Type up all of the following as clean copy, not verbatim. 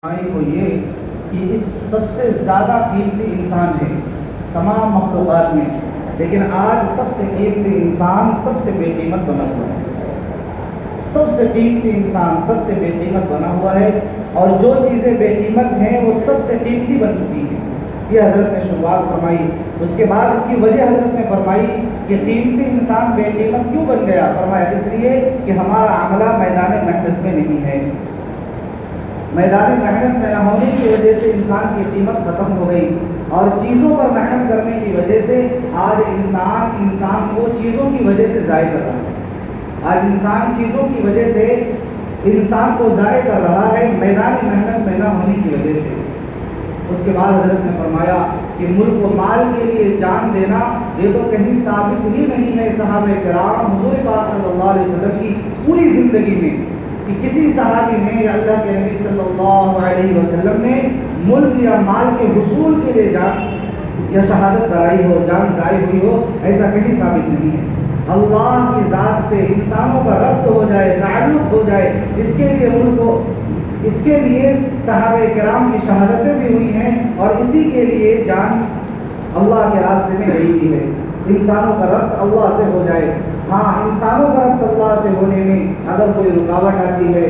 کو یہ کہ اس سب سے زیادہ قیمتی انسان ہے تمام مخلوقات میں، لیکن آج سب سے قیمتی انسان سب سے بے قیمت بنا ہوا ہے۔ سب سے قیمتی انسان سب سے بے قیمت بنا ہوا ہے، اور جو چیزیں بے قیمت ہیں وہ سب سے قیمتی بن چکی ہیں۔ یہ حضرت نے شروعات فرمائی۔ اس کے بعد اس کی وجہ حضرت نے فرمائی کہ قیمتی انسان بے قیمت کیوں بن گیا؟ فرمایا اس لیے کہ ہمارا عملہ میدان محنت میں نہیں ہے۔ میدان محنت میں نہ ہونے کی وجہ سے انسان کی قیمت ختم ہو گئی، اور چیزوں پر محنت کرنے کی وجہ سے آج انسان کو چیزوں کی وجہ سے ضائع کر رہا ہے۔ آج انسان چیزوں کی وجہ سے انسان کو ضائع کر رہا ہے، میدان محنت میں نہ ہونے کی وجہ سے۔ اس کے بعد حضرت نے فرمایا کہ ملک و مال کے لیے جان دینا یہ تو کہیں ثابت ہی نہیں ہے۔ صحابہ کرام حضور پاک صلی اللہ علیہ وسلم کی پوری زندگی میں کہ کسی صحابی نے یا اللہ کے نبی صلی اللہ علیہ وسلم نے ملک یا مال کے حصول کے لیے جان یا شہادت کرائی ہو، جان ضائع ہوئی ہو، ایسا کہیں ثابت نہیں ہے۔ اللہ کی ذات سے انسانوں کا ربط ہو جائے، تعلق ہو جائے، اس کے لیے ملک کو، اس کے لیے صحابہ کرام کی شہادتیں بھی ہوئی ہیں، اور اسی کے لیے جان اللہ کے راستے میں گئی بھی ہے۔ انسانوں کا ربط اللہ سے ہو جائے۔ ہاں، انسانوں کا ربط اللہ سے ہونے میں اگر کوئی رکاوٹ آتی ہے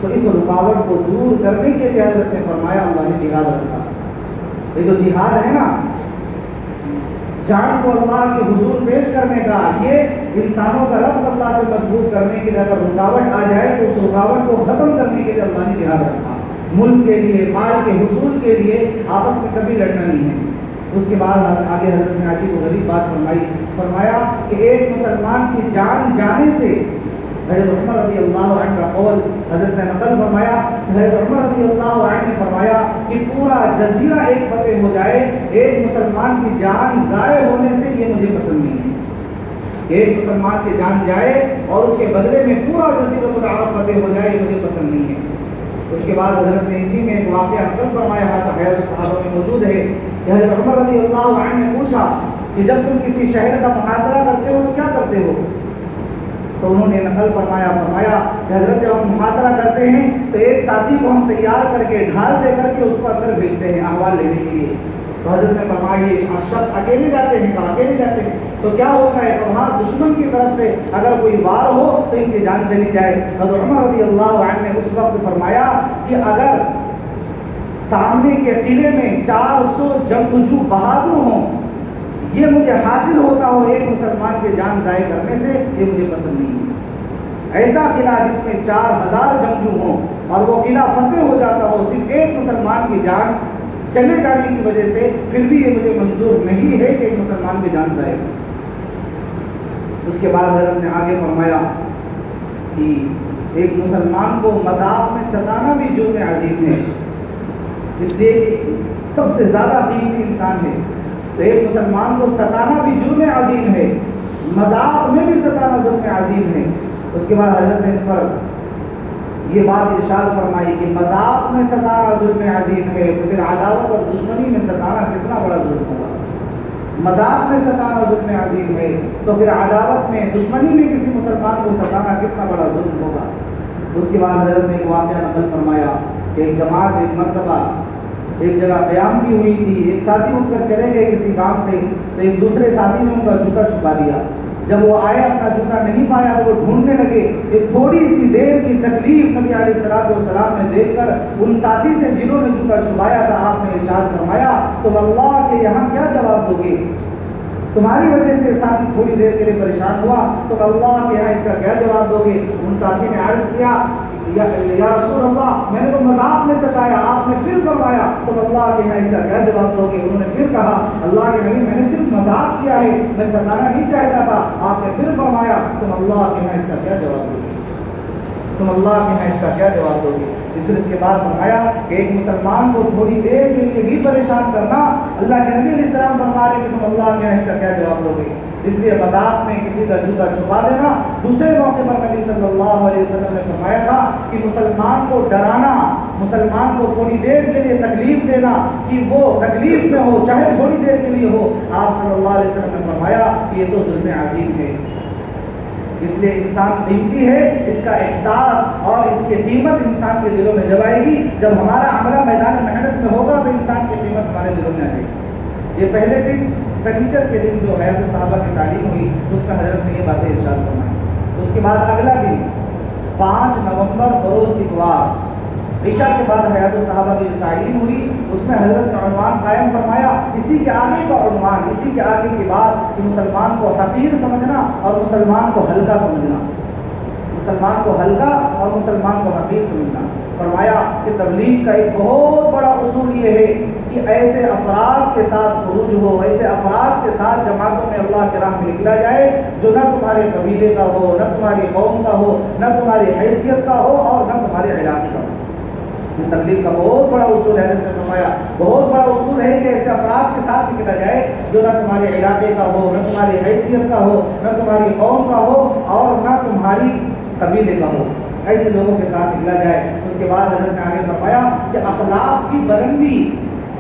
تو اس رکاوٹ کو دور کرنے کے لیے حضرت نے فرمایا اللہ نے جہاد رکھا۔ یہ جو جہاد ہے نا، جان کو اللہ کے حضور پیش کرنے کا، یہ انسانوں کا ربط اللہ سے مضبوط کرنے کے لیے اگر رکاوٹ آ جائے تو اس رکاوٹ کو ختم کرنے کے لیے اللہ نے جہاد رکھا۔ ملک کے لیے، مال کے حصول کے لیے آپس میں کبھی لڑنا نہیں ہے۔ اس کے بعد آگے حضرت نے عجیب و غریب بات فرمایا کہ ایک مسلمان کی جان جانے سے، حضرت عمر رضی اللہ عنہ کا قول حضرت نے نقل فرمایا، حضرت عمر رضی اللہ عنہ نے فرمایا کہ پورا جزیرہ ایک فتح ہو جائے، ایک مسلمان کی جان ضائع ہونے سے یہ مجھے پسند نہیں ہے۔ ایک مسلمان کی جان جائے اور اس کے بدلے میں پورا جزیرۃ العرب فتح ہو جائے، یہ مجھے پسند نہیں ہے۔ اس کے بعد حضرت نے اسی میں ایک واقعہ نقل فرمایا تھا، حیات الصحابہ میں موجود ہے کہ حضرت عمر رضی اللہ عنہ نے پوچھا کہ جب تم کسی شہر کا محاصرہ کرتے ہو تو کیا کرتے ہو؟ تو انہوں نے نقل فرمایا کہ حضرت جب ہم محاصرہ کرتے ہیں تو ایک ساتھی کو ہم تیار کر کے ڈھال دے کر کے اس کو اندر بھیجتے ہیں احوال لینے کے لیے۔ تو حضرت نے فرمایا یہ شخص اکیلے جاتے ہیں؟ تو اکیلے جاتے ہیں۔ تو کیا ہوتا ہے کہ وہاں دشمن کی طرف سے اگر کوئی وار ہو تو ان کی جان چلی جائے۔ حضرت عمر رضی اللہ عنہ نے اس وقت فرمایا کہ اگر سامنے کے قلعے میں 400 جنگجو بہادر ہوں، یہ مجھے حاصل ہوتا ہو ایک مسلمان کے جان ضائع کرنے سے، یہ مجھے پسند نہیں ہے۔ ایسا قلعہ جس میں 4000 جنگجو ہوں اور وہ قلعہ فتح ہو جاتا ہو صرف ایک مسلمان کی جان چلے جانے کی وجہ سے، پھر بھی یہ مجھے منظور نہیں ہے کہ ایک مسلمان کی جان ضائع ہو۔ اس کے بعد حضرت نے آگے فرمایا کہ ایک مسلمان کو مذاق میں ستانا بھی جرم عظیم ہے، اس لیے کہ سب سے زیادہ قیمتی انسان ہے، تو ایک مسلمان کو ستانا بھی جرم عظیم ہے، مذاق میں بھی ستانا جرم عظیم ہے۔ اس کے بعد حضرت نے اس پر یہ بات ارشاد فرمائی کہ مذاق میں ستانا جرم عظیم ہے، تو پھر عداوت اور دشمنی میں ستانا کتنا بڑا جرم ہوگا۔ مذاق میں ستانا جرم عظیم ہے تو پھر عداوت میں، دشمنی میں کسی مسلمان کو ستانا کتنا بڑا جرم ہوگا۔ اس کے بعد حضرت نے ایک واقعہ نقل فرمایا کہ ایک جماعت ایک مرتبہ ایک جگہ قیام کی ہوئی تھی، ایک ساتھی اٹھ کر چلے گئے کسی کام سے، تو ایک دوسرے ساتھی نے ان کا جوتا چھپا دیا۔ جب وہ آئے اپنا جوتا نہیں پایا تو وہ ڈھونڈنے لگے۔ ایک تھوڑی سی دیر کی تکلیف نبی علیہ السلام نے دیکھ کر ان ساتھی سے جنہوں نے جوتا چھپایا تھا، آپ نے ارشاد فرمایا تم اللہ کے یہاں کیا جواب دو گے؟ تمہاری وجہ سے ساتھی تھوڑی دیر کے لیے پریشان ہوا، تو اللہ کے یہاں اس کا کیا جواب دو گے؟ ان ساتھی نے عرض کیا یا رسول اللہ، میں نے تو مذاق میں ستایا، آپ نے پھر فرمایا تم اللہ کے یہاں اس کا کیا جواب دو گے؟ انہوں نے پھر کہا اللہ کے نبی میں نے صرف مذاق کیا ہے، میں ستانا نہیں چاہتا تھا۔ آپ نے پھر فرمایا تم اللہ کے یہاں اس کا کیا جواب دو گے؟ تم اللہ کے یہاں اس کا کیا جواب دو گے؟ پھر اس کے بعد فرمایا کہ ایک مسلمان کو تھوڑی دیر کے لیے بھی پریشان کرنا، اللہ کے نبی علیہ السلام فرما رہے کہ تم اللہ کے یہاں اس کا کیا جواب دو گے؟ اس لیے مذاق میں کسی کا جوتا چھپا دینا۔ دوسرے موقع پر نبی صلی اللہ علیہ وسلم نے فرمایا تھا کہ مسلمان کو ڈرانا، مسلمان کو تھوڑی دیر کے لیے تکلیف دینا کہ وہ تکلیف میں ہو، چاہے تھوڑی دیر کے لیے ہو، آپ صلی اللہ علیہ وسلم نے فرمایا کہ یہ تو ظلم عظیم ہے۔ اس لیے انسان قیمتی ہے، اس کا احساس اور اس کی قیمت انسان کے دلوں میں جب آئے گی، جب ہمارا عملہ میدان محنت میں ہوگا تو انسان کی قیمت ہمارے دلوں میں آئے گی۔ یہ پہلے دن سنیچر کے دن جو ہے تو صحابہ کی تعلیم ہوئی، اس میں حضرت نے یہ باتیں ارشاد فرمائی۔ اس کے بعد اگلا دن 5 نومبر بروز اتوار، عشاء کے بعد حیات الصحابہ کی جو تعلیم ہوئی اس میں حضرت نے عنوان قائم فرمایا، اسی کے آگے کا عنوان، اسی کے آگے کی بات کہ مسلمان کو حقیر سمجھنا اور مسلمان کو ہلکا سمجھنا، مسلمان کو ہلکا اور مسلمان کو حقیر سمجھنا۔ فرمایا کہ تبلیغ کا ایک بہت بڑا اصول یہ ہے کہ ایسے افراد کے ساتھ خروج ہو، ایسے افراد کے ساتھ جماعتوں میں اللہ کے راہ میں نکلا جائے جو نہ تمہارے قبیلے کا ہو، نہ تمہاری قوم کا ہو، نہ تمہاری حیثیت کا ہو اور نہ تمہارے علاقے کا ہو۔ تبلیغ کا بہت بڑا اصول ہے، حضرت نے فرمایا بہت بڑا اصول ہے کہ ایسے افراد کے ساتھ نکلا جائے جو نہ تمہارے علاقے کا ہو، نہ تمہاری حیثیت کا ہو، نہ تمہاری قوم کا ہو اور نہ تمہاری قبیلے کا ہو، ایسے لوگوں کے ساتھ نکلا جائے۔ اس کے بعد حضرت نے آگے فرمایا کہ اخلاق کی بلندی،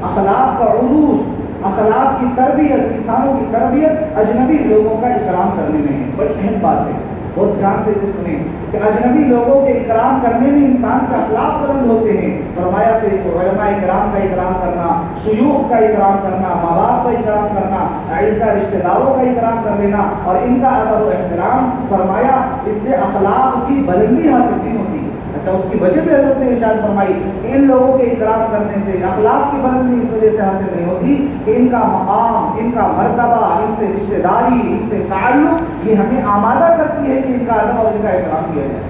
اخلاق کا عروج، اخلاق کی تربیت، انسانوں کی تربیت اجنبی لوگوں کا اکرام کرنے میں ہے۔ بڑی اہم بات ہے، بہت دھیان سے اسے سنیں کہ اجنبی لوگوں کے اکرام کرنے میں انسان کے اخلاق بلند ہوتے ہیں۔ فرمایا کہ علماء اکرام کا اکرام کرنا، شیوخ کا اکرام کرنا، ماں باپ کا اکرام کرنا، اعزہ رشتہ داروں کا اکرام کر لینا اور ان کا ادب و احترام، فرمایا اس سے اخلاق کی بلندی حاصل نہیں ہوتی۔ اچھا، اس کی وجہ بھی حضرت نے ارشاد فرمائی ان لوگوں کے اکرام کرنے سے اخلاق کی بلندی اس وجہ سے حاصل نہیں ہوتی کہ ان کا مقام، ان کا مرتبہ، ان سے رشتہ داری، ان سے تعلق یہ ہمیں آمادہ کرتی ہے کہ ان کا ادب اور ان کا احترام کیا جائے۔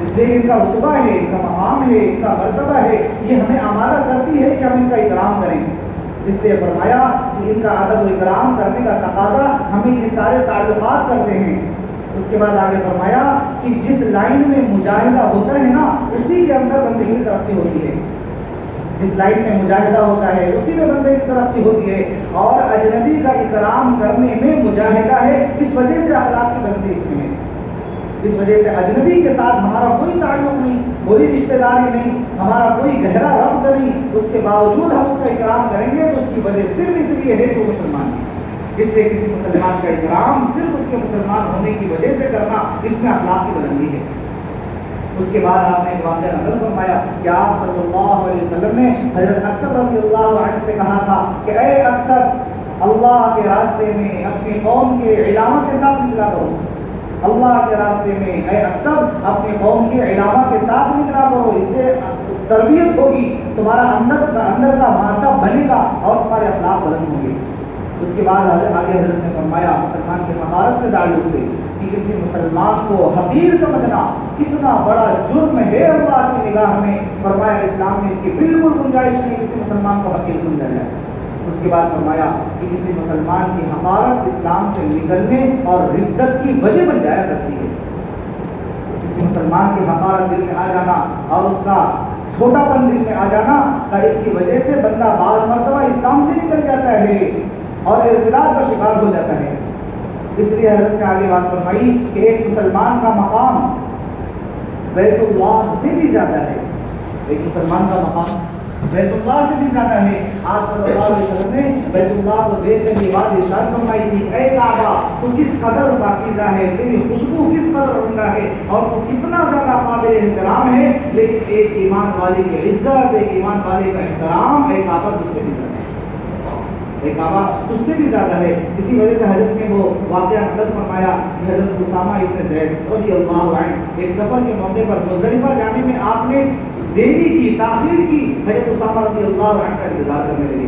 اس لیے ان کا رتبہ ہے، ان کا مقام ہے، ان کا مرتبہ ہے، یہ ہمیں آمادہ کرتی ہے کہ ہم ان کا اکرام کریں۔ اس لیے فرمایا کہ ان کا ادب و اکرام کرنے کا تقاضا ہمیں یہ سارے تعلقات کرتے ہیں۔ اس کے بعد آگے فرمایا کہ جس لائن میں مجاہدہ ہوتا ہے نا اسی کے اندر بندگی کی ترقی ہوتی ہے، جس لائن میں مجاہدہ ہوتا ہے اسی میں بندے کی ترقی ہوتی ہے، اور اجنبی کا اکرام کرنے میں مجاہدہ ہے، اس وجہ سے اخلاق کی بلندی اس میں ہے۔ اس وجہ سے اجنبی کے ساتھ ہمارا کوئی تعلق نہیں، کوئی رشتہ داری نہیں، ہمارا کوئی گہرا ربط نہیں، اس کے باوجود ہم اس کا اکرام کریں گے تو اس کی وجہ صرف اس لیے ہے کہ وہ مسلمان ہے۔ اس لیے کسی مسلمان کا اکرام صرف اس کے مسلمان ہونے کی وجہ سے کرنا، اس میں اخلاق کی بلندی ہے۔ اس کے بعد آپ نے ایک واقعہ نقل فرمایا کہ آپ صلی اللہ علیہ وسلم نے حضرت اکثر رضی اللہ عنہ سے کہا تھا کہ اے اکثر، اللہ کے راستے میں اپنی قوم کے علامہ کے ساتھ نکلا کرو، اللہ کے راستے میں اے اکثر اپنی قوم کے علامہ کے ساتھ نکلا کرو، اس سے تربیت ہوگی، تمہارا اندر کا مادہ بنے گا اور تمہارے اخلاق بلند ہوں گے۔ اس کے بعد آگے حضرت نے فرمایا مسلمان کے مہارت کے تعلق سے کہ کسی مسلمان کو حقیر سمجھنا کتنا بڑا جرم ہے اللہ کی نگاہ میں۔ فرمایا اسلام میں اس کی بالکل گنجائش نہیں کسی مسلمان کو حقیر سمجھا جائے۔ اس کے بعد فرمایا کہ کسی مسلمان کی حقارت اسلام سے نکلنے اور ردت کی وجہ بن جایا کرتی ہے۔ کسی مسلمان کی حقارت دل میں آ جانا اور اس کا چھوٹا پن دل میں آ جانا کا اس کی وجہ سے بندہ بعض مرتبہ اسلام سے نکل جاتا ہے اور ارتداد کا شکار ہو جاتا ہے۔ اس لیے حضرت نے آگے بات فرمائی کہ ایک مسلمان کا مقام بیت اللہ سے بھی زیادہ ہے، ایک مسلمان کا مقام بیت اللہ سے بھی زیادہ ہے۔ آپ صلی اللہ علیہ وسلم نے بیت اللہ کو دیکھ کر یہ بات ارشاد فرمائی تھی، اے کعبہ تو کس قدر پاکیزہ ہے، تیری خوشبو کس قدر عمدہ ہے اور تو کتنا زیادہ قابل احترام ہے، لیکن ایک ایمان والے کی عزت، ایک ایمان والے کا احترام اے کعبہ تجھ سے بھی زیادہ ہے، ایک کعبہ تجھ سے بھی زیادہ ہے۔ اسی وجہ سے حضرت نے وہ واقعہ نقل فرمایا کہ حضرت اسامہ ابن زید رضی اللہ عنہ ایک سفر کے موقع پر مزدلفہ جانے میں آپ نے دیری کی، تاخیر کی، حضرت اسامہ رضی اللہ عنہ کا انتظار کرنے لگے۔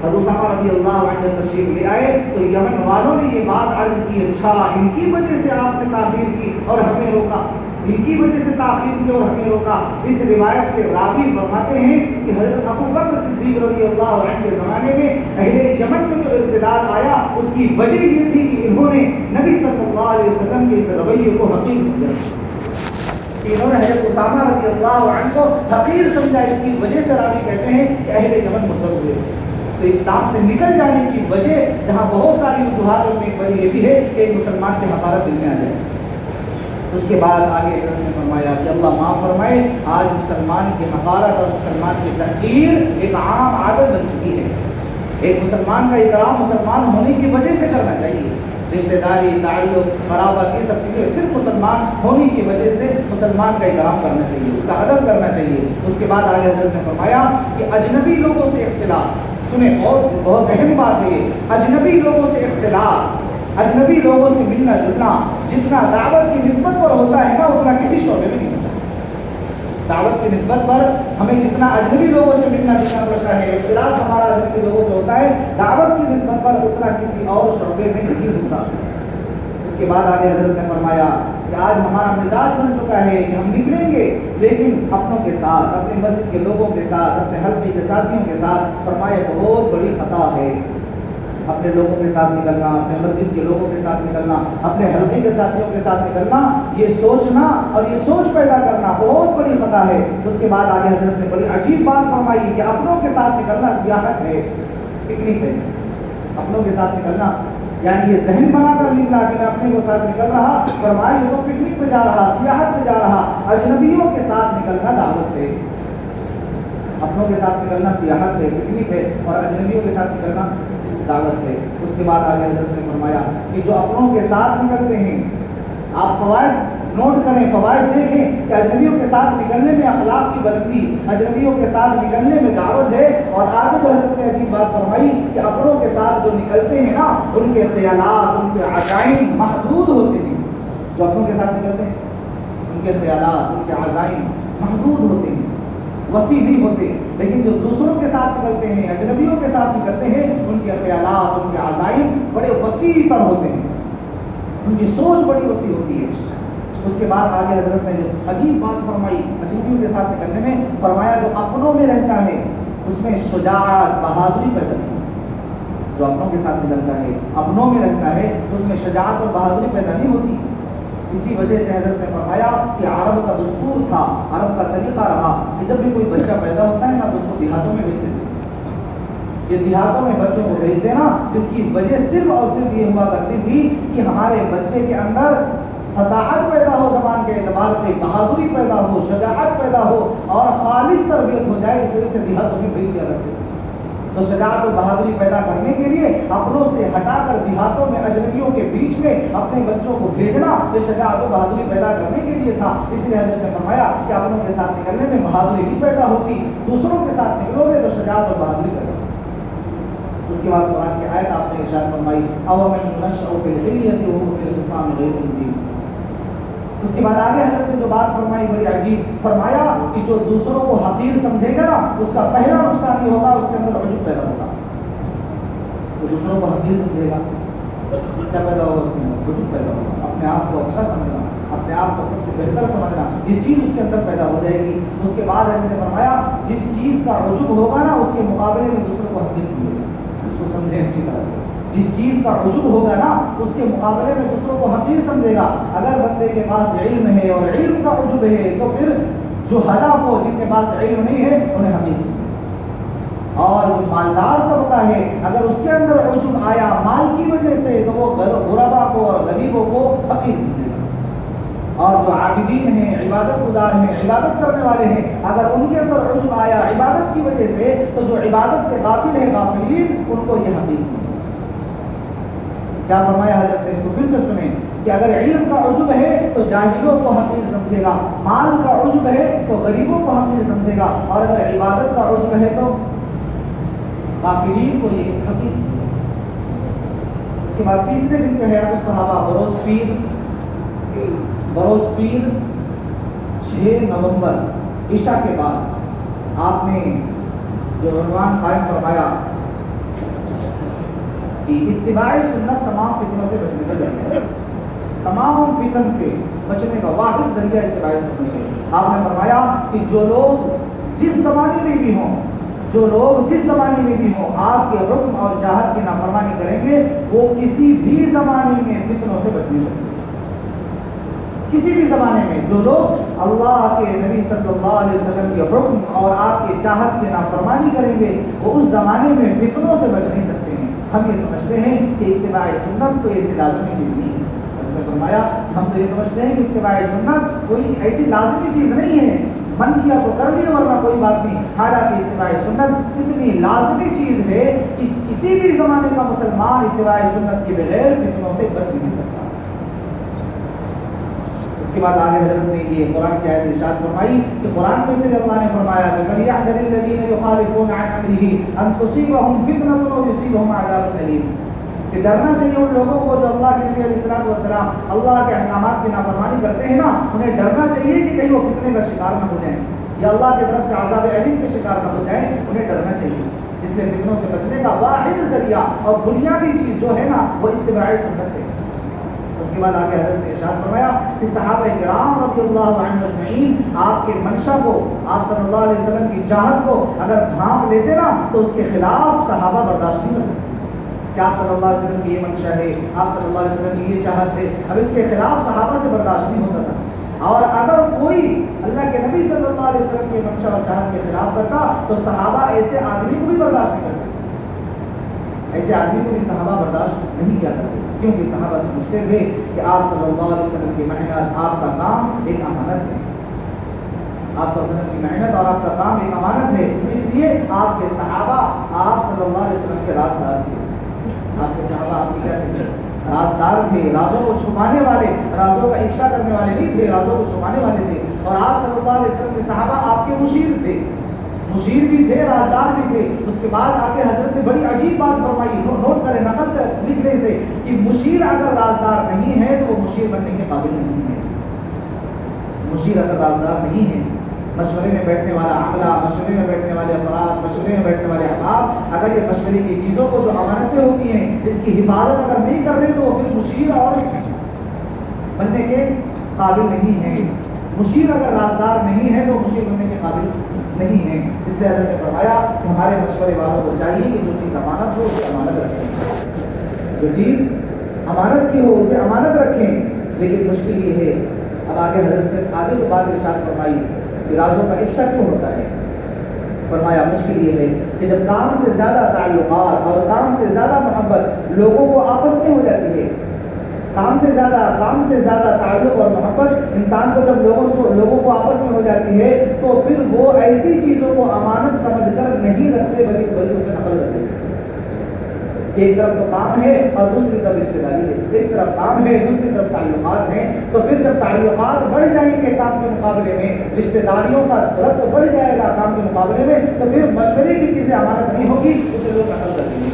حضرت اسامہ رضی اللہ عنہ جب تشریف لے آئے تو یمن والوں نے یہ بات عرض کی، اچھا ان کی وجہ سے آپ نے تاخیر کی اور ہمیں روکا، ان کی وجہ سے تاخیر کی اور ہمیں روکا۔ اس روایت کے راوی فرماتے ہیں کہ حضرت ابو بکر صدیق رضی اللہ عنہ کے زمانے میں اہل یمن میں جو ارتداد آیا اس کی وجہ یہ تھی کہ انہوں نے نبی صلی اللہ علیہ وسلم کے اس رویے کو حقیر سمجھا، انہوں نے حضرت اسامہ رضی اللہ عنہ کو حقیر سمجھا۔ اس کی وجہ سے راوی کہتے ہیں کہ اہل یمن مرتد ہوئے۔ تو اسلام سے نکل جانے کی وجہ جہاں بہت ساری وجوہات میں ایک وجہ یہ بھی ہے کہ ایک مسلمان کی حقارت دل میں آ جائے۔ اس کے بعد آگے حضرت نے فرمایا کہ اللہ معاف فرمائے، آج مسلمان کی حقارت اور مسلمان کی تحقیر ایک عام عادت بن چکی ہے۔ ایک مسلمان کا اکرام مسلمان ہونے کی وجہ سے کرنا چاہیے، رشتہ داری، تعلق، قرابت، یہ سب چیزیں صرف مسلمان ہونے کی وجہ سے مسلمان کا احترام کرنا چاہیے، اس کا ادب کرنا چاہیے۔ اس کے بعد آگے حضرت نے فرمایا کہ اجنبی لوگوں سے اختلاط، سنیں بہت اہم بات ہے یہ، اجنبی لوگوں سے اختلاط، اجنبی لوگوں سے ملنا جلنا جتنا دعوت کی نسبت پر ہوتا ہے نا اتنا کسی شعبے میں نہیں ہوتا۔ دعوت کی نسبت پر ہمیں جتنا اجنبی لوگوں سے ملنا جلنا پڑتا ہے، اختلاط ہمارا اجنبی لوگوں سے ہوتا ہے، دعوت کی نسبت پر اتنا کسی اور شعبے میں نہیں ہوتا۔ اس کے بعد آگے حضرت نے فرمایا کہ آج ہمارا مزاج بن چکا ہے کہ ہم نکلیں گے لیکن اپنوں کے ساتھ، اپنی مسجد کے لوگوں کے ساتھ، اپنے حلقے کے ساتھیوں کے ساتھ، فرمایا بہت بڑی خطا ہے اپنے لوگوں کے ساتھ نکلنا، اپنے مسجد کے لوگوں کے ساتھ نکلنا، اپنے حلقے کے ساتھیوں کے ساتھ نکلنا، یہ سوچنا اور یہ سوچ پیدا کرنا بہت بڑی خطا ہے۔ اس کے بعد آگے حضرت نے بڑی عجیب بات فرمائی کہ اپنوں کے ساتھ نکلنا سیاحت ہے، پکنک ہے۔ اپنوں کے ساتھ نکلنا یعنی یہ ذہن بنا کر نکلا کہ میں اپنے کے ساتھ نکل رہا، فرمایا یہ تو پکنک پہ جا رہا، سیاحت پہ جا رہا، اجنبیوں کے ساتھ نکلنا دعوت ہے۔ اپنوں کے ساتھ نکلنا سیاحت ہے، پکنک ہے، اور اجنبیوں کے ساتھ نکلنا دعوت ہے۔ اس کے بعد آگے حضرت نے فرمایا کہ جو اپنوں کے ساتھ نکلتے ہیں، آپ فوائد نوٹ کریں، فوائد دیکھیں کہ اجنبیوں کے ساتھ نکلنے میں اخلاق کی بلندی، اجنبیوں کے ساتھ نکلنے میں دعوت ہے۔ اور آگے جو حضرت نے عجیب بات فرمائی کہ اپنوں کے ساتھ جو نکلتے ہیں نا ان کے خیالات، ان کے عزائم محدود ہوتے ہیں۔ جو اپنوں کے ساتھ نکلتے ہیں ان کے خیالات، ان کے عزائم محدود ہوتے ہیں، وسیع نہیں ہوتے، لیکن جو دوسروں کے ساتھ نکلتے ہیں، اجنبیوں کے ساتھ نکلتے ہیں، ان کے خیالات، ان کے عزائم بڑے وسیع تر ہوتے ہیں، ان کی سوچ بڑی وسیع ہوتی ہے۔ اس کے بعد آگے حضرت نے عجیب بات فرمائی اجنبیوں کے ساتھ نکلنے میں، فرمایا جو اپنوں میں رہتا ہے اس میں شجاعت، بہادری پیدا نہیں ہوتی۔ جو اپنوں کے ساتھ نکلتا ہے، اپنوں میں رہتا ہے، اس میں شجاعت اور بہادری پیدا نہیں ہوتی۔ اسی وجہ سے حضرت نے فرمایا کہ عرب کا دستور تھا، عرب کا طریقہ رہا کہ جب بھی کوئی بچہ پیدا ہوتا ہے نا تو اس کو دیہاتوں میں بھیج دیتے، یہ دیہاتوں میں بچوں کو بھیج دینا، اس کی وجہ صرف اور صرف یہ ہوا کرتی تھی کہ ہمارے بچے کے اندر فصاحت پیدا ہو، زبان کے اعتبار سے بہادری پیدا ہو، شجاعت پیدا ہو اور خالص تربیت ہو جائے، اس وجہ سے دیہاتوں میں بھیج دیا کرتے تھے۔ تو شجاعت و بہادری پیدا کرنے کے لیے اپنوں سے ہٹا کر دیہاتوں میں اجنبیوں کے بیچ میں اپنے بچوں کو بھیجنا یہ شجاعت و بہادری پیدا کرنے کے لیے تھا۔ اس لیے حضرت نے فرمایا کہ اپنوں کے ساتھ نکلنے میں بہادری نہیں پیدا ہوتی، دوسروں کے ساتھ نکلو گے تو شجاعت و بہادری پیدا ہوتی۔ اس کے بعد قرآن کی آیت آپ نے ارشاد فرمائی اومن ينشأ في الحلیۃ وهو في الخصام غیر مبین۔ اس کے بعد آگے حضرت نے جو بات فرمائی بڑی عجیب، فرمایا کہ جو دوسروں کو حقیر سمجھے گا نا اس کا پہلا نقصان یہ ہوگا اس کے اندر عجب پیدا ہوگا۔ جو دوسروں کو حقیر سمجھے گا کیا پیدا ہوگا؟ اس کے اندر عجب پیدا ہوگا، اپنے آپ کو اچھا سمجھنا، اپنے آپ کو سب سے بہتر سمجھنا، یہ چیز اس کے اندر پیدا ہو جائے گی۔ اس کے بعد حضرت نے فرمایا جس چیز کا عجب ہوگا نا اس کے مقابلے میں دوسروں کو حقیر سمجھے گا، اس کو سمجھیں اچھی طرح سے۔ جس چیز کا عجب ہوگا نا اس کے مقابلے میں دوسروں کو حقیر سمجھے گا۔ اگر بندے کے پاس علم ہے اور علم کا عجب ہے تو پھر جو ہلا کو جن کے پاس علم نہیں ہے انہیں حقیر سمجھے گا۔ اور جو مالدار طبقہ ہے اگر اس کے اندر عجب آیا مال کی وجہ سے تو وہ غربا کو اور غریبوں کو حقیر سمجھے گا۔ اور جو عابدین ہیں، عبادت گزار ہیں، عبادت کرنے والے ہیں، اگر ان کے اندر عجب آیا عبادت کی وجہ سے تو جو عبادت سے غافل ہے، غافلین، ان کو یہ حقیر سمجھے گا۔ کیا فرمایا حضرت نے؟ اس کو پھر سے سنیں کہ اگر علم کا عجب ہے تو جاہلوں کو حقیر سمجھے گا، مال کا عجب ہے تو غریبوں کو حقیر سمجھے گا، اور اگر عبادت کا عجب ہے تو غافلین کو یہ حقیر سمجھے گا۔ اس کے بعد تیسرے دن کے حیات الصحابہ بروز پیر 6 نومبر عشاء کے بعد آپ نے جو عنوان قائم فرمایا اتباع سنت تمام فتنوں سے بچنے کا ذریعہ ہے، تمام فتن سے بچنے کا واحد ذریعہ اتباع سنت ہے۔ آپ نے فرمایا کہ جو لوگ جس زمانے میں بھی ہوں، آپ کے حکم اور چاہت کی نافرمانی کریں گے وہ کسی بھی زمانے میں فتنوں سے بچ نہیں سکتے۔ کسی بھی زمانے میں جو لوگ اللہ کے نبی صلی اللہ علیہ وسلم کے حکم اور آپ کے چاہت کی نافرمانی کریں گے وہ اس زمانے میں فتنوں سے بچ نہیں سکتے ہیں۔ ہم یہ سمجھتے ہیں کہ اتباع سنت کوئی ایسی لازمی چیز نہیں ہے۔ فرمایا ہم تو یہ سمجھتے ہیں کہ اتباع سنت کوئی ایسی لازمی چیز نہیں ہے، من کیا تو کر لیا ورنہ کوئی بات نہیں. حالانکہ اتباع سنت اتنی لازمی چیز ہے کہ کسی بھی زمانے کا مسلمان اتباع سنت کے بغیر فتنوں سے بچ نہیں سکتا. اس کے بعد آگے حضرت نے یہ قرآن کی آیت ارشاد فرمائی کہ قرآن میں سے اللہ نے فرمایا کہ فَلْيَحْذَرِ الَّذِينَ يُخَالِفُونَ عَنْ أَمْرِهِ أَن تُصِيبَهُمْ فِتْنَةٌ أَوْ يُصِيبَهُمْ عَذَابٌ أَلِيمٌ. کہ ڈرنا چاہیے ان لوگوں کو جو اللہ کے نبی علیہ السلام اللہ کے احکامات کی نافرمانی کرتے ہیں نا, انہیں ڈرنا چاہیے کہ کہیں وہ فتنے کا شکار نہ ہو جائیں یا اللہ کی طرف سے عذاب علیم کے شکار نہ ہو جائیں. انہیں ڈرنا چاہیے. اس لیے فتنوں سے بچنے کا واحد ذریعہ اور بنیادی چیز جو ہے نا وہ اتباع سنت ہے. اس کے بعد آگے حضرت نے ارشاد فرمایا کہ صحابہ کرام رضی اللہ عنہم اجمعین آپ کے منشا کو, آپ صلی اللہ علیہ وسلم کی چاہت کو اگر بھانپ لیتے نا تو اس کے خلاف صحابہ برداشت نہیں کرتے کہ آپ صلی اللہ علیہ وسلم کی یہ منشا ہے, آپ صلی اللہ علیہ وسلم کی یہ چاہت ہے. اب اس کے خلاف صحابہ سے برداشت نہیں ہوتا تھا. اور اگر کوئی اللہ کے نبی صلی اللہ علیہ وسلم کی منشا اور چاہت کے خلاف کرتا تو صحابہ ایسے آدمی کو بھی برداشت نہیں کرتے. ایسے آدمی کو بھی صحابہ برداشت نہیں کیا کرتے, کیونکہ صحابہ سمجھتے تھے کہ آپ صلی اللہ علیہ وسلم کی محنت, آپ کا کام ایک امانت ہے. آپ صلی اللہ علیہ وسلم کی محنت اور آپ کا کام ایک امانت ہے. اس لیے آپ کے صحابہ آپ صلی اللہ علیہ وسلم کے رازدار تھے. آپ کے صحابہ آپ کی کیا تھے؟ رازدار تھے. رازوں کو چھپانے والے, رازوں کا افشا کرنے والے نہیں تھے, رازوں کو چھپانے والے تھے. اور آپ صلی اللہ علیہ وسلم کے صحابہ آپ کے مشیر تھے, مشیر بھی تھے, رازدار بھی تھے. اس کے بعد آگے حضرت نے بڑی عجیب بات فرمائی, نوٹ کریں, نقل کر لکھنے سے, کہ مشیر اگر رازدار نہیں ہے تو وہ مشیر بننے کے قابل نہیں ہے. مشیر اگر رازدار نہیں ہے, مشورے میں بیٹھنے والا عملہ, مشورے میں بیٹھنے والے افراد, مشورے میں بیٹھنے والے احباب اگر یہ مشورے کی چیزوں کو جو امانتیں ہوتی ہیں اس کی حفاظت اگر نہیں کر رہے تو وہ پھر مشیر اور بننے کے قابل نہیں ہے. مشیر اگر رازدار نہیں ہے تو مشیر بننے کے قابل نہیں ہے. اس لیے حضرت نے فرمایا کہ ہمارے مشورے والوں کو چاہیے کہ جو چیز امانت ہو اسے امانت رکھیں, جو چیز امانت کی ہو اسے امانت رکھیں. لیکن مشکل یہ ہے, اب آگے حضرت نے آگے جو بات ارشاد فرمائی کہ رازوں کا افشا کیوں ہوتا ہے. فرمایا مشکل یہ ہے کہ جب کام سے زیادہ تعلقات اور کام سے زیادہ محبت لوگوں کو آپس میں ہو جاتی ہے, کام سے زیادہ تعلق اور محبت انسان کو جب لوگوں کو آپس میں ہو جاتی ہے تو پھر وہ ایسی چیزوں کو امانت سمجھ کر نہیں رکھتے بلکہ اسے نقل کرتے ہیں. ایک طرف تو کام ہے اور دوسری طرف رشتے داری ہے, ایک طرف کام ہے دوسری طرف تعلقات ہیں. تو پھر جب تعلقات بڑھ جائیں گے کام کے مقابلے میں, رشتے داریوں کا ربط بڑھ جائے گا کام کے مقابلے میں, تو پھر مشورے کی چیزیں امانت نہیں ہوگی, اسے لوگ نقل کر دیں گے.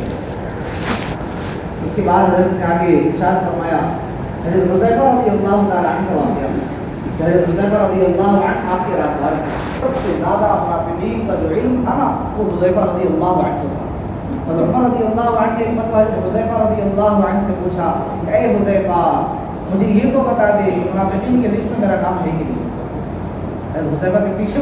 اس کے بعد حضرت نے آگے ارشاد فرمایا, حضرت حذیفہ رضی اللہ تعالیٰ عنہ کا واقعہ. حضرت حذیفہ رضی اللہ عنہ آپ کے رازدار ہیں. سب سے زیادہ منافقین کا جو علم تھا نا وہ حذیفہ رضی اللہ عنہ تھا. اور عمر رضی اللہ عنہ نے ایک مرتبہ حذیفہ رضی اللہ عنہ سے پوچھا, اے حذیفہ مجھے یہ تو بتا دے کہ منافقین کے لسٹ میں میرا نام ہے کہ نہیں. حذیفہ کے پیچھے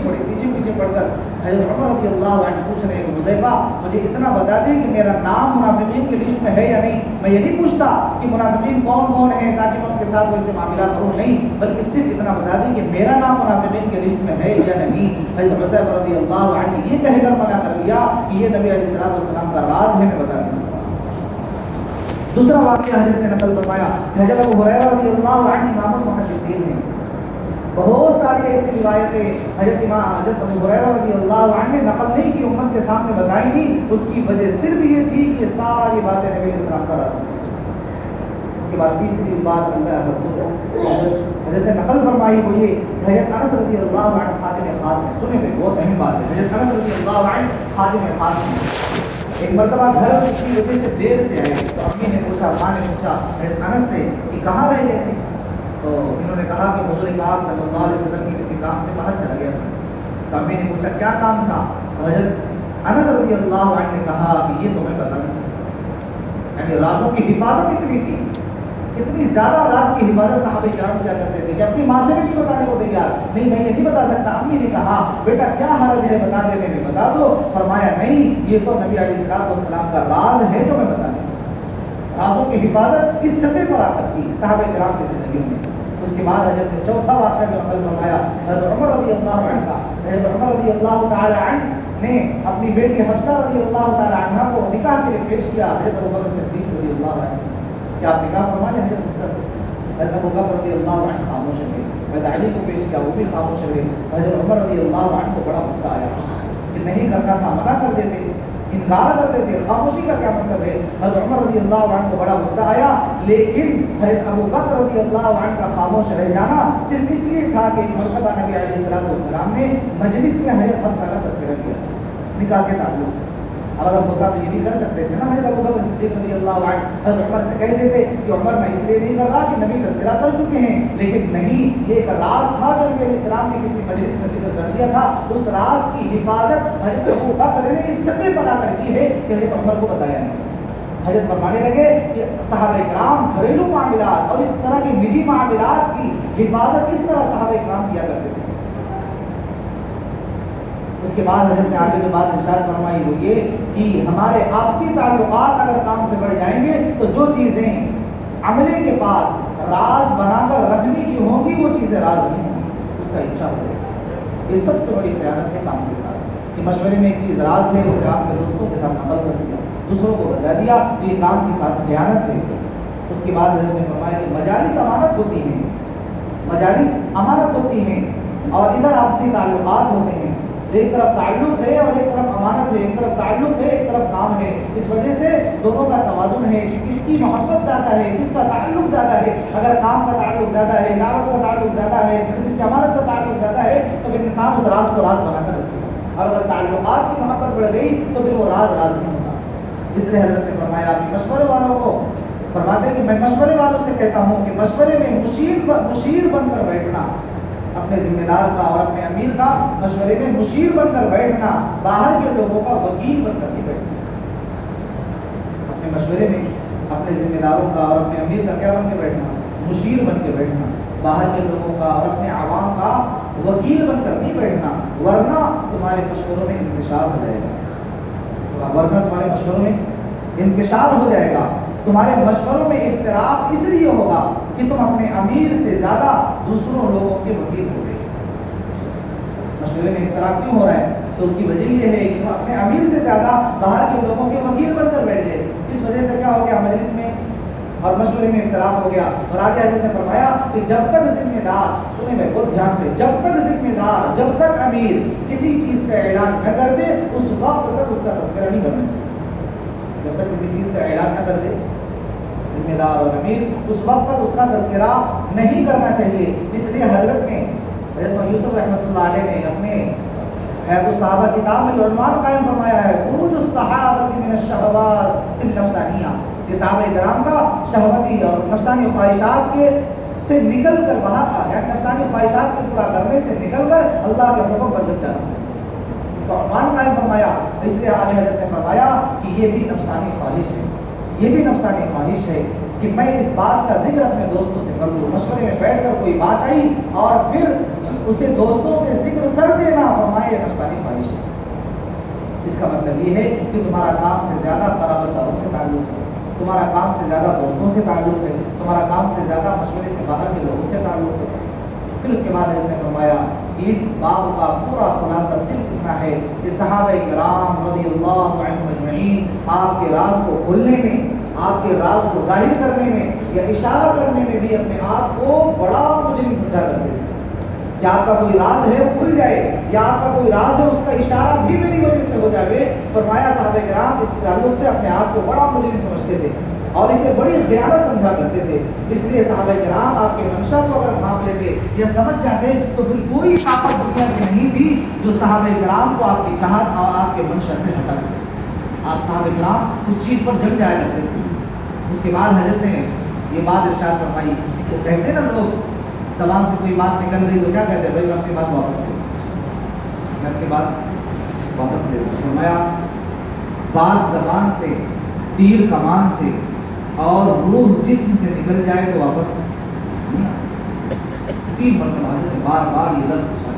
پڑھ کر حضرت عمر رضی اللہ عنہ پوچھ رہے ہیں, حذیفہ مجھے اتنا بتا دیں کہ میرا نام منافقین کی لسٹ میں ہے یا نہیں. میں یہ نہیں پوچھتا کہ منافقین کون ہیں تاکہ میں ان کے ساتھ ویسے معاملہ کروں, نہیں, بلکہ صرف اتنا بتا دیں کہ میرا نام منافقین کی لسٹ میں ہے یا نہیں. حضرت حذیفہ رضی اللہ عنہ نے یہ کہہ کر منع کر دیا کہ یہ نبی علیہ السلام کا راز ہے, میں بتا نہیں سکتا. دوسرا واقعہ حضرت نے نقل فرمایا, حضرت ابو ہریرہ رضی اللہ عنہ امام المحدثین ہیں. بہت ساری ایسی روایتیں حضرت ابو ہریرہ رضی اللہ عنہ نے نقل نہیں کی, امت کے سامنے بتائی نہیں. اس کی وجہ صرف یہ تھی کہ ساری باتیں نبی علیہ السلام کا راز. اس کے بعد تیسری بات حضرت نے نقل فرمائی وہ یہ, حضرت انس رضی اللہ عنہ خادم خاص ہیں. سنیں گے بہت اہم بات ہے, حضرت انس رضی اللہ عنہ خادم خاص ہیں. ایک مرتبہ گھر کی وجہ سے دیر سے آئے تو امی نے پوچھا, ماں نے پوچھا حضرت انس سے کہ کہاں رہ گئے تھے. تو انہوں نے کہا کہ حضور پاک صلی اللہ علیہ وسلم کی کسی کام سے باہر چلا گیا تھا. تو امی نے پوچھا کیا کام تھا. تو حضرت انس رضی اللہ عنہ نے کہا کہ یہ تو میں بتا نہیں سکتا. یعنی رازوں کی حفاظت اتنی تھی, اتنی زیادہ راز کی حفاظت صحابہ کرام کیا کرتے تھے کہ اپنی ماں سے بھی نہیں بتانے کو تیار. نہیں میں یہ نہیں بتا سکتا. امی نے کہا بیٹا کیا حرج ہے بتا دینے میں, بتا دو. فرمایا نہیں, یہ تو نبی علیہ السلام کا راز ہے جو میں بتا نہیں سکتا. رازوں کی حفاظت اس سطح پر آ کر کی صحابہ کرام کی زندگیوں میں. اس کے بعد حضرت نے چوتھا واقعہ جو نقل فرمایا حضرت عمر رضی اللہ عنہ کا. حضرت عمر رضی اللہ تعالی عنہ نے اپنی بیٹی حفصہ رضی اللہ تعالی عنہ کو نکاح کے لیے پیش کیا حضرت ابوبکر صدیق رضی اللہ عنہ. کیا آپ نکاح فرما لیں حضرت ابوبکر رضی اللہ عنہ خاموش ہیں. حضرت علی کو پیش کیا، وہ بھی خاموش رہے. حضرت عمر رضی اللہ عنہ کو بڑا غصہ آیا کہ نہیں کرنا تھا، منع کر دیتے، انکار کرتے تھے، خاموشی کا کیا مطلب ہے. حضرت عمر رضی اللہ عنہ کو بڑا غصہ آیا، لیکن حضرت ابو بکر رضی اللہ عنہ کا خاموش رہ جانا صرف اس لیے تھا کہ مرتبہ نبی علیہ السلام نے مجلس میں حضرت حفصہ کا تذکرہ کیا نکاح کے تعلق سے. اور اگر ہوتا تو یہ بھی کر سکتے تھے نا. حضرت ابو بکر صدیق رضی اللہ عنہ حضرت عمر سے کہہ دیتے کہ عمر میں اس لیے نہیں کر رہا کہ نبی تذکرہ کر چکے ہیں، لیکن نہیں، یہ ایک راز تھا جو نبی علیہ السلام نے کسی مجلس میں ذکر کر دیا تھا. اس راز کی حفاظت حضرت ابو بکر نے اس سطح پر آ کر کی ہے کہ حضرت عمر کو بتایا نہیں. حضرت فرمانے لگے کہ صحابہ کرام گھریلو معاملات اور اس طرح کے نجی معاملات کی حفاظت کس طرح صحابہ کرام کیا کرتے تھے. اس کے بعد حضرت نے آگے جو بات ارشاد فرمائی وہ یہ کہ ہمارے آپسی تعلقات اگر کام سے بڑھ جائیں گے تو جو چیزیں عملے کے پاس راز بنا کر رکھنے کی ہوں گی وہ چیزیں راز نہیں ہوں گی، اس کا افشا ہو جائے گا. یہ سب سے بڑی خیانت ہے کام کے ساتھ کہ مشورے میں ایک چیز راز ہے، اسے آپ کے دوستوں کے ساتھ نقل کر دیا، دوسروں کو بتا دیا، تو یہ کام کے ساتھ خیانت ہے. اس کے بعد حضرت نے فرمایا کہ مجالس امانت ہوتی ہیں، مجالس امانت ہوتی ہیں اور ادھر آپسی تعلقات ہوتے ہیں. ایک طرف تعلق ہے اور ایک طرف امانت ہے، ایک طرف تعلق ہے ایک طرف کام ہے. اس وجہ سے دونوں کا توازن ہے کہ کس کی محبت زیادہ ہے، کس کا تعلق زیادہ ہے. اگر کام کا تعلق زیادہ ہے، دعوت کا تعلق زیادہ ہے، اس کی امانت کا تعلق زیادہ ہے تو پھر انسان اس راز کو راز بنا کر رکھے گا. اور اگر تعلقات کی محبت بڑھ گئی تو پھر وہ راز راز نہیں ہوگا. اس لیے حضرت نے فرمایا کہ مشورے والوں کو فرماتے ہیں کہ میں مشورے والوں سے کہتا ہوں کہ مشورے میں مشیر بن کر بیٹھنا، اپنے ذمہ دار کا اور اپنے امیر کا مشورے میں مشیر بن کر بیٹھنا، باہر کے لوگوں کا وکیل بن کر کے بیٹھنا. اپنے مشورے میں اپنے ذمہ داروں کا اور اپنے امیر کا کیا بن کے بیٹھنا، مشیر بن کے بیٹھنا، باہر کے لوگوں کا اور اپنے عوام کا وکیل بن کر نہیں بیٹھنا، ورنہ تمہارے مشوروں میں انتشار ہو جائے گا، ورنہ تمہارے مشوروں میں انتشار ہو جائے گا. تمہارے مشوروں میں اختلاف اس لیے ہوگا کہ تم اپنے امیر سے زیادہ دوسروں لوگوں کے وکیل ہو گئے. مشورے میں اختلاف کیوں ہو رہا ہے تو اس کی وجہ یہ ہے کہ تم اپنے امیر سے زیادہ باہر کے لوگوں کے وکیل بن کر بیٹھ گئے. اس وجہ سے کیا ہو گیا، مجلس میں اور مشورے میں اختلاف ہو گیا. اور آگے حضرت نے فرمایا کہ جب تک ذمہ دار، سنیں میں بہت دھیان سے، جب تک ذمہ دار، جب تک امیر کسی چیز کا اعلان نہ کر دے اس وقت تک اس کا تذکرہ نہیں کرنا چاہیے. جب تک کسی چیز کا اعلان نہ کر دے ذمہ دار اور امیر اس وقت تک اس کا تذکرہ نہیں کرنا چاہیے. اس لیے حضرت یوسف رحمۃ اللہ علیہ نے اپنے حیات الصحابہ کتاب میں عنوان قائم فرمایا ہے خروج الصحابہ من الشہوات النفسانیہ. یہ صحابہ کرام کا شہوتی اور نفسانی خواہشات کے سے نکل کر باہر آ گیا، نفسانی خواہشات کو پورا کرنے سے نکل کر اللہ کے حکم پر جب جانا، اس کا عنوان قائم فرمایا. اس لیے آج حضرت نے فرمایا کہ یہ بھی نفسانی خواہش ہے، یہ بھی نفسانی خواہش ہے کہ میں اس بات کا ذکر اپنے دوستوں سے کر لوں. مشورے میں بیٹھ کر کوئی بات آئی اور پھر اسے دوستوں سے ذکر کر دینا، فرمایا یہ نفسانی خواہش ہے. اس کا مطلب یہ ہے کہ تمہارا کام سے زیادہ قرابت داروں سے تعلق ہے، تمہارا کام سے زیادہ دوستوں سے تعلق ہے، تمہارا کام سے زیادہ مشورے سے باہر کے لوگوں سے تعلق ہے. پھر اس کے بعد حضرت نے فرمایا کہ اس باب کا پورا خلاصہ صرف اتنا ہے کہ صحابہ کرام رضی اللہ عنہم اجمعین آپ کے راز کو کھولنے میں، آپ کے راز کو ظاہر کرنے میں یا اشارہ کرنے میں بھی اپنے آپ کو بڑا مجرم سمجھا کرتے تھے. کہ آپ کا کوئی راز ہے وہ کھل جائے، یا آپ کا کوئی راز ہے اس کا اشارہ بھی میری وجہ سے ہو جائے. فرمایا صحابہ کرام اس تعلق سے اپنے آپ کو بڑا مجرم سمجھتے تھے اور اسے بڑی خیانت سمجھا کرتے تھے. اس لیے صحابہ کرام آپ کے منشا کو اگر بھانپ لیتے یا سمجھ جاتے تو پھر کوئی طاقت دنیا کی نہیں تھی جو صحابہ کرام کو آپ کی چاہت اور آپ کے منشا سے ہٹا سکے. آپ صحابہ کرام اس چیز پر جم جایا کرتے تھے. اس کے بعد حضرت نے یہ بات ارشاد فرمائی. تو کہتے نا لوگ زبان سے کوئی بات نکل رہی تو کیا کہتے ہیں، بھائی میں اپنی بات واپس لے لوں، میں اپنی بات واپس لے لوں. فرمایا بات زبان سے، تیر کمان سے اور روح جسم سے نکل جائے تو واپس نہیں آ سکتی. 3 مرتبہ حضرت بار بار یہ لفظ پوچھا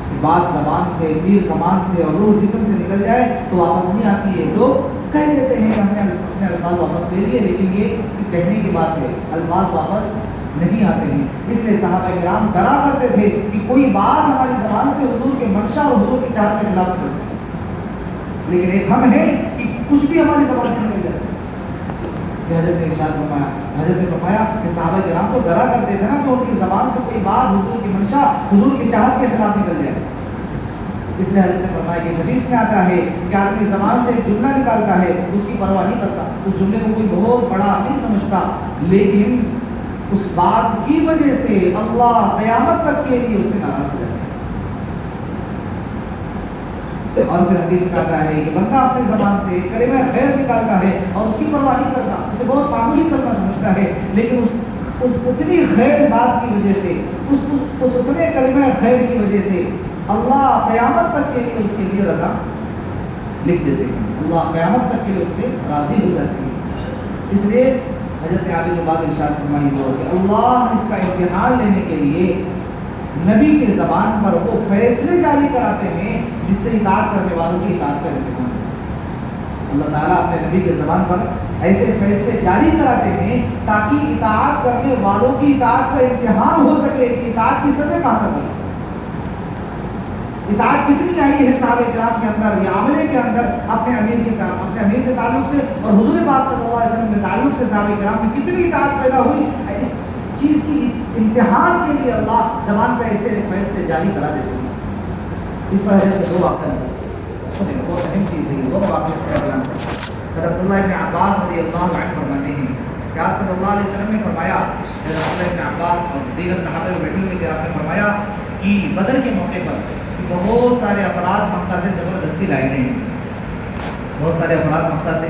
کہ بات زبان سے، تیر کمان سے اور روح جسم سے نکل جائے تو واپس نہیں آتی ہے. لوگ کہہ دیتے ہیں کہ ہم نے اپنے الفاظ واپس لے لیے، لیکن یہ صرف کہنے کی بات ہے، الفاظ واپس نہیں آتے ہیں. اس لیے صحابہ کرام ڈرا کرتے تھے کہ کوئی بات ہماری زبان سے حضور کے منشا اور حضور کی چاہت کے خلاف کرتے ہیں، لیکن ایک ہم ہیں کہ کچھ بھی ہماری زبان سے نکل جائے. کہ حضرت نے ارشاد فرمایا، حضرت نے فرمایا کہ صحابہ کرام تو ڈرا کرتے تھے نا کہ ان کی زبان سے کوئی بات حضور کی منشا، حضور کی چاہت کے خلاف نکل جائے. اس لیے حضرت نے فرمایا کہ حدیث میں آتا ہے کہ آدمی زبان سے ایک جملہ نکالتا ہے اس کی پرواہ نہیں کرتا، اس جملے کو کوئی بہت بڑا نہیں سمجھتا، لیکن اس بات کی وجہ سے اللہ قیامت تک کے لیے اسے ناراض ہو جاتا ہے. اور پھر حدیث میں آتا ہے کہ بندہ اپنی زبان سے کلمہ خیر نکالتا ہے اور اس کی پرواہ نہیں کرتا، اسے بہت معمولی کلمہ سمجھتا ہے، لیکن اس اتنی خیر بات کی وجہ سے، اس اتنے کلمہ خیر کی وجہ سے اللہ قیامت تک کے لیے اس کے لیے رضا لکھ دیتے ہیں، اللہ قیامت تک کے لیے اس سے راضی ہو جاتی ہے. اس لیے حضرت علی نے بات ارشاد فرمائی ہوا کہ اللہ اس کا امتحان لینے کے لیے نبی کے زبان پر وہ فیصلے جاری کراتے ہیں جس سے اطاعت کرنے والوں کی اطاعت کا امتحان ہے. اللہ تعالیٰ اپنے نبی کے زبان پر ایسے فیصلے جاری کراتے ہیں تاکہ اطاعت کرنے والوں کی اطاعت کا امتحان ہو سکے کہ اطاعت کی سطح کہاں تک ہے، اطاعت کتنی آئی ہے صحابہ کرام کے اندر یا عملے کے اندر اپنے امیر کے تعلق سے اور حضور پاک صلی اللہ علیہ وسلم کے تعلق سے صحابہ کرام میں کتنی اطاعت پیدا ہوئی. اس چیز کی امتحان کے لیے اللہ زبان پہ ایسے فیصلے جاری کرا دیتے ہیں. اس پر حضرت دو واقعہ بہت اہم چیز ہے، دونوں واقعے بیان کرتے ہیں. حضرت عبداللہ بن عباس رضی اللہ عنہ فرماتے ہیں کہ آپ صلی اللہ علیہ وسلم نے فرمایا، حضرت عبداللہ بن عباس اور دیگر صحابہ بیٹھے ہوئے تھے، آپ نے فرمایا کہ بدر کے موقع پر بہت سارے افراد مکہ سے زبردستی لائے گئے ہیں، بہت سارے افراد مکہ سے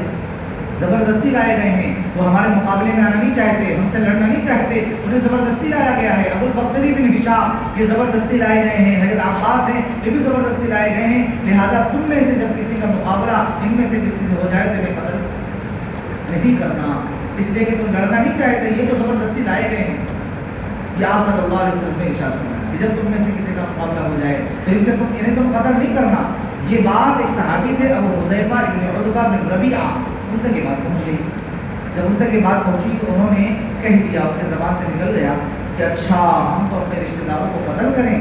زبردستی لائے گئے ہیں. وہ ہمارے مقابلے میں آنا نہیں چاہتے، ہم سے لڑنا نہیں چاہتے، انہیں زبردستی لایا گیا ہے. ابو البختری بن ہشام یہ زبردستی لائے گئے ہیں، حضرت عباس ہیں یہ بھی زبردستی لائے گئے ہیں. لہذا تم میں سے جب کسی کا مقابلہ ان میں سے کسی سے ہو جائے تو انہیں قتل نہیں کرنا، اس لیے کہ تم لڑنا نہیں چاہتے، یہ تو زبردستی لائے گئے ہیں. یہ آپ صلی اللہ علیہ وسلم نے ارشاد فرمایا کہ جب تم میں سے کسی کا مقابلہ ہو جائے تو انہیں تم قتل نہیں کرنا. یہ بات ایک صحابی تھے ابو حذیفہ ابن عتبہ بن ربیعہ، ان تک یہ بات پہنچ گئی. جب ان تک یہ بات پہنچی تو انہوں نے کہہ دیا، اپنے زبان سے نکل گیا کہ اچھا ہم تو اپنے رشتہ داروں کو قتل کریں،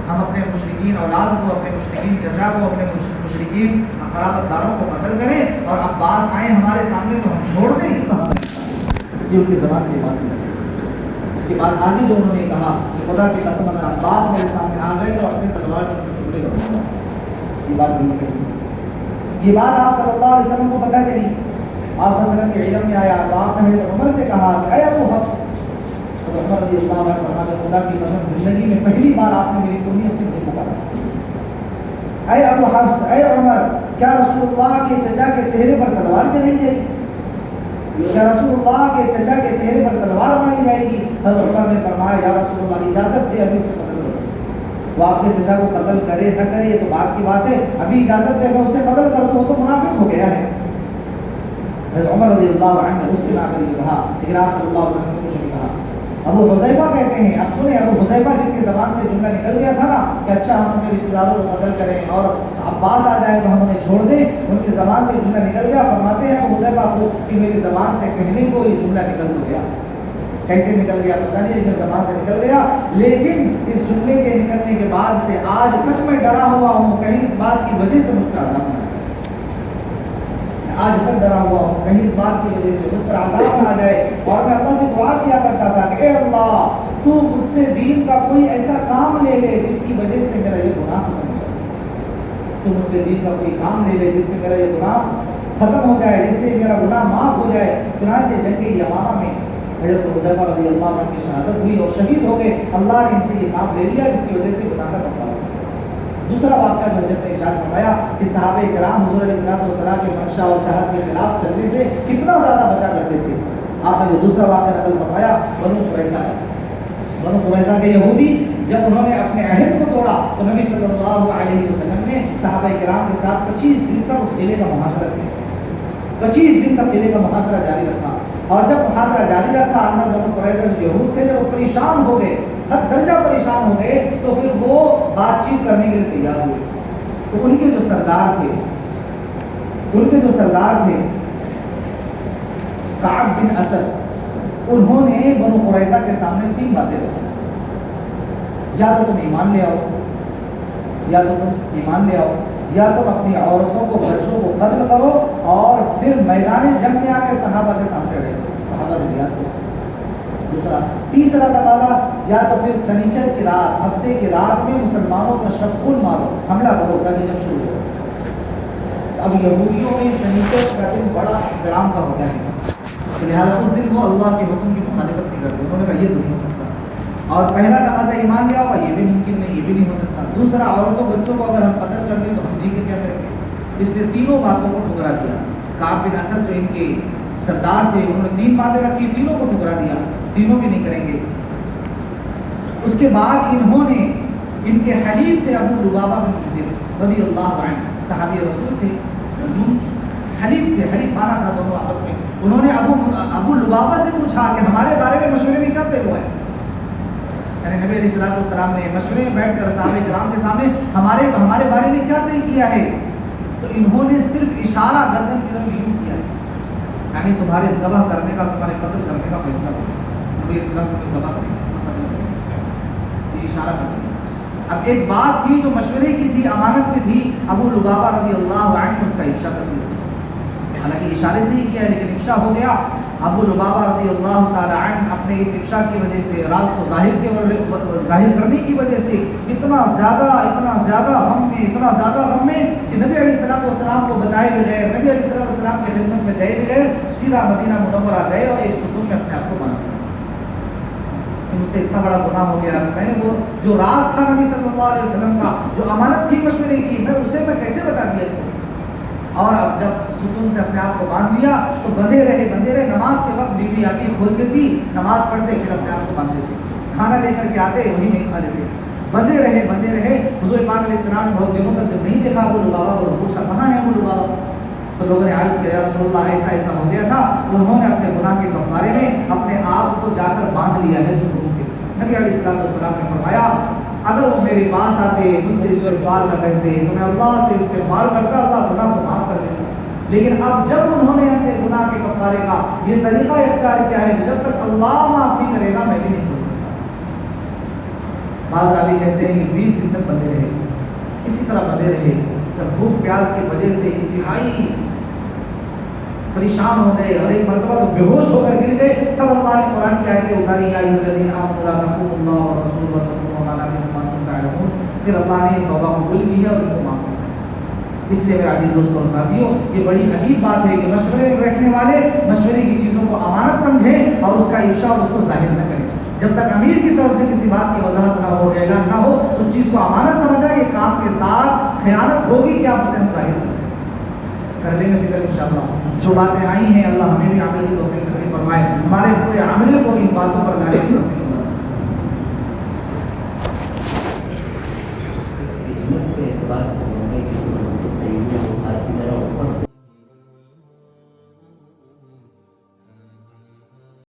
ہم اپنے مشرکین اولاد کو، اپنے مشرکین چچا کو، اپنے مشرکین قرابت داروں کو قتل کریں اور عباس آئیں ہمارے سامنے تو ہم چھوڑ دیں. یہ ان کی زبان سے بات نکل. اس کے بعد آگے جو انہوں نے کہا کہ خدا کی قسم اگر عباس میرے سامنے آ گئے تو اپنے تلوار سے ٹکڑے کروں گا. یہ بات نہیں کہی. یہ بات آپ صلی اللہ علیہ وسلم کو پتہ چلی، آپ صلی اللہ علیہ وسلم کے علم میں آیا تو آپ نے حضرت عمر سے کہا کہ اے ابو حفص، حضرت عمر رضی اللہ عنہ فرماتے خدا کی قسم زندگی میں پہلی بار آپ نے میری کنیت سے مجھے پکارا، اے ابو حفص، اے عمر، کیا رسول اللہ کے چچا کے چہرے پر تلوار چلی جائے گی؟ کیا رسول اللہ کے چچا کے چہرے پر تلوار ماری جائے گی؟ حضرت عمر نے فرمایا یا رسول اللہ اجازت دے ابھی اسے قتل کرو. وہ آپ کے چچا کو قتل کرے نہ کرے یہ تو بات کی بات ہے، ابھی اجازت دے میں اسے قتل کر دوں تو منافق ہو گیا ہے. حضرت عمر رضی اللہ عنہ نے اس سے آ کر یہ کہا، لیکن آپ صلی اللہ علیہ وسلم نے کچھ نہیں کہا. ابو حذیفہ کہتے ہیں، اب سنیں ابو حذیفہ جن کی زبان سے جملہ نکل گیا تھا نا کہ اچھا ہم اپنے رشتہ داروں کو قتل کریں اور عباس آ جائے تو ہم انہیں چھوڑ دیں، ان کی زبان سے جملہ نکل گیا. فرماتے ہیں ابو حذیفہ کو کہ میری زبان سے کہنے کو یہ جملہ نکل تو گیا، کیسے نکل گیا پتہ نہیں، لیکن زبان سے نکل گیا. لیکن اس جملے کے نکلنے کے بعد سے آج تک میں ڈرا ہوا ہوں کہیں اس بات کی وجہ سے مجھ پر عذاب نہ آئے. آج تک ڈرا ہوا ہوں کہیں اس بات کی وجہ سے مجھ پر عذاب نہ آ جائے. اور میں اللہ سے دعا کیا کرتا تھا کہ اے اللہ تو مجھ سے دین کا کوئی ایسا کام لے لے جس کی وجہ سے میرا یہ گناہ ختم ہو جائے. تو مجھ سے دین کا کوئی کام لے لے جس سے میرا یہ گناہ ختم ہو جائے، جس سے میرا گناہ معاف ہو جائے. چنانچہ جنگ یمامہ میں حضرت حذیفہ رضی اللہ عنہ کی شہادت ہوئی اور شہید ہو گئے. اللہ نے ان سے یہ کام لے لیا جس کی وجہ سے گناہ کا کفارہ. دوسرا واقعہ جو حضرت نے ارشاد فرمایا کہ صحابہ کرام حضور علیہ الصلوۃ والسلام کے منشا اور چاہت کے خلاف چلنے سے کتنا زیادہ بچا کرتے تھے. آپ نے جو دوسرا واقعہ نقل فرمایا بنو قریظہ کے یہودی جب انہوں نے اپنے عہد کو توڑا تو نبی صلی اللہ علیہ وسلم نے صحابہ کرام کے ساتھ 25 دن تک اس قلعے کا محاصرہ کیا. 25 دن تک قلعے کا محاصرہ جاری رکھا. اور جب محاصرہ جاری رکھا اندر بنو قریظہ کے یہود تھے جب وہ پریشان ہو گئے، حد درجہ پریشان ہو گئے، تو پھر وہ بات چیت کرنے کے لیے تیار ہوئے. تو ان کے جو سردار تھے کعب بن اسد، انہوں نے بنو قریظہ کے سامنے 3 باتیں رکھی. یا تو تم ایمان لے آؤ، یا تو تم ایمان لے آؤ، یا تم اپنی عورتوں کو بچوں کو قتل کرو اور پھر میدان جنگ میں آ کے صحابہ کے سامنے رہو، صحابہ سے بیعت کرو۔ دوسرا، تیسرا تقاضا، یا تو پھر سنیچر کی رات، ہفتے کی رات میں مسلمانوں کو شبخون مارو، حملہ کرو تاکہ جنگ شروع ہو۔ اب یہودیوں میں سنیچر کا دن بڑا احترام کا ہوتا ہے، لہٰذا اس دن وہ اللہ کے حکم کی مخالفت نہیں کرتے، انہوں نے کہا یہ تو نہیں ہو سکتا۔ اور پہلا تقاضا ایمان لے آؤ، یہ بھی ممکن نہیں، یہ بھی نہیں ہو سکتا۔ دوسرا، عورتوں بچوں کو اگر ہم قتل کر دیں تو ہم جی کے کیا کریں گے؟ اس نے تینوں باتوں کو ٹھکرا دیا۔ کعب بن اسد جو ان کے سردار تھے، انہوں نے تین باتیں رکھی، تینوں کو ٹھکرا دیا، تینوں بھی نہیں کریں گے۔ اس کے بعد انہوں نے، ان کے حلیف تھے ابو لبابہ بن منذر رضی اللہ عنہ، صحابی رسول تھے، حلیف تھے، حلیفانہ تھا دونوں آپس میں۔ انہوں نے ابو لبابہ سے پوچھا کہ ہمارے بارے میں مشورے میں کیا طے ہوا ہے؟ یعنی نبی علیہ السلام نے مشورے میں بیٹھ کر صحابہ کرام کے سامنے ہمارے بارے میں کیا طے کیا ہے؟ تو انہوں نے صرف اشارہ گردن کی طرف یوں کیا ہے، یعنی تمہارے ذبح کرنے کا، تمہارے قتل کرنے کا فیصلہ ہوا۔ نبی علیہ السلام تمہیں ذبح کریں گے، قتل کریں گے، یہ اشارہ کرتے ہیں۔ اب ایک بات تھی جو مشورے کی تھی، امانت کی تھی، ابو لبابہ رضی اللہ عنہ اس کا افشا کر دیا، حالانکہ اشارے سے ہی کیا ہے لیکن افشا ہو گیا۔ ابو لبابہ رضی اللہ تعالی عنہ اپنے اس افشا کی وجہ سے، راز کو ظاہر کرنے کی وجہ سے اتنا زیادہ غم میں کہ نبی علیہ السلام کو بتائے بغیر، نبی علیہ السلام کی خدمت میں گئے بغیر سیدھا مدینہ منورہ گئے اور ایک ستون میں اپنے آپ کو بنا کہ مجھ سے اتنا بڑا گناہ ہو گیا، میں نے وہ جو راز تھا نبی صلی اللہ علیہ وسلم کا، جو امانت تھی مشورے کی، اسے میں کیسے بتا دیا تھا۔ اور اب جب ستون سے اپنے آپ کو باندھ دیا تو بندھے رہے، نماز کے وقت بیوی آتی کھول دیتی، نماز پڑھتے پھر اپنے آپ کو باندھ دیتے، کھانا لے کر کے آتے وہی نہیں کھا لیتے، بندھے رہے۔ حضور پاک علیہ السلام نے بہت دنوں تک جب نہیں دیکھا ابو لبابہ کو، پوچھا کہاں ہے ابو لبابہ؟ تو لوگوں نے عرض کیا یا رسول اللہ ایسا ہو گیا تھا۔ انہوں نے اپنے گناہ کے کفارے میں اپنے آپ کو جا کر باندھ لیا ہے ستون سے۔ نبی علیہ السلام نے فرمایا اگر وہ میرے پاس آتے، مجھ سے استغفار نہ کہتے تو میں اللہ سے استغفار کرتا، اللہ گناہ کو معاف کر دیتا، لیکن اب جب انہوں نے اپنے گناہ کے کفارے کا یہ طریقہ اختیار کیا ہے کہ جب تک اللہ معاف نہیں کرے گا میں بھی نہیں کروں۔ بعض راوی کہتے ہیں کہ 20 دن تک بندے رہے، اسی طرح بندے رہے، جب بھوک پیاس کی وجہ سے انتہائی پریشان ہو گئے اور ایک مرتبہ تو بے ہوش ہو کر گر گئے، تب اللہ نے قرآن کی آیتیں اتاری، یا ایھا الذین آمنوا لا تخونوا اللہ والرسول وتخونوا اماناتکم وانتم تعلمون۔ پھر اللہ نے توبہ قبول کی ہے اور ان کو معاف کیا۔ اس لیے میرے عزیز دوستوں اور ساتھیوں، یہ بڑی عجیب بات ہے کہ مشورے میں بیٹھنے والے مشورے کی چیزوں کو امانت سمجھیں اور اس کا افشا اس کو ظاہر نہ کریں۔ جب تک امیر کی طرف سے کسی بات کی وضاحت نہ ہو، اعلان نہ ہو، اس چیز کو امانت سمجھا، یہ کام کے ساتھ خیانت ہوگی کہ آپ اسے ہم ظاہر کر لیں گے فکر انشاءاللہ۔ جو باتیں آئی ہیں اللہ ہمیں بھی عمل کی توفیق نصیب فرمائے، ہمارے پورے عمل کو ان باتوں پر لانے کی